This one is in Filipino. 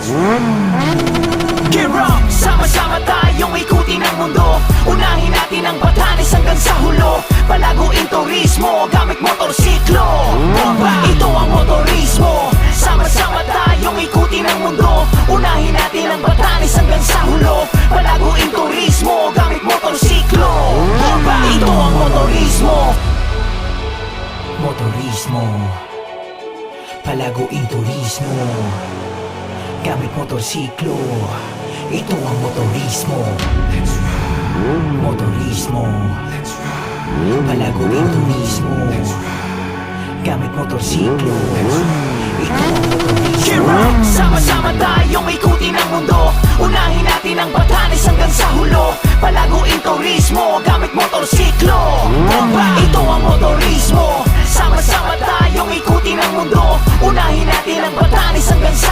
Gear up! Sama-sama tayong ikutin ang mundo. Unahin natin ang Batanes hanggang sa hulo. Palaguin turismo gamit motorsiklo. Bomba! Ito ang motorismo. Sama-sama tayong ikutin ang mundo. Unahin natin ang Batanes hanggang sa hulo. Palaguin turismo gamit motorsiklo. Bomba! Ito ang motorismo. Motorismo. Palaguin turismo gamit motorsiklo. Ito ang motorismo. Motorismo. Palaguin turismo gamit motorsiklo. Ito ang motorismo. Sama-sama tayong ikutin ang mundo. Unahin natin ang Batanes hanggang sa hulo. Palaguin turismo gamit motorsiklo. Bomba! Ito ang motorismo. Sama-sama tayong ikutin ang mundo. Unahin natin ang Batanes hanggang sa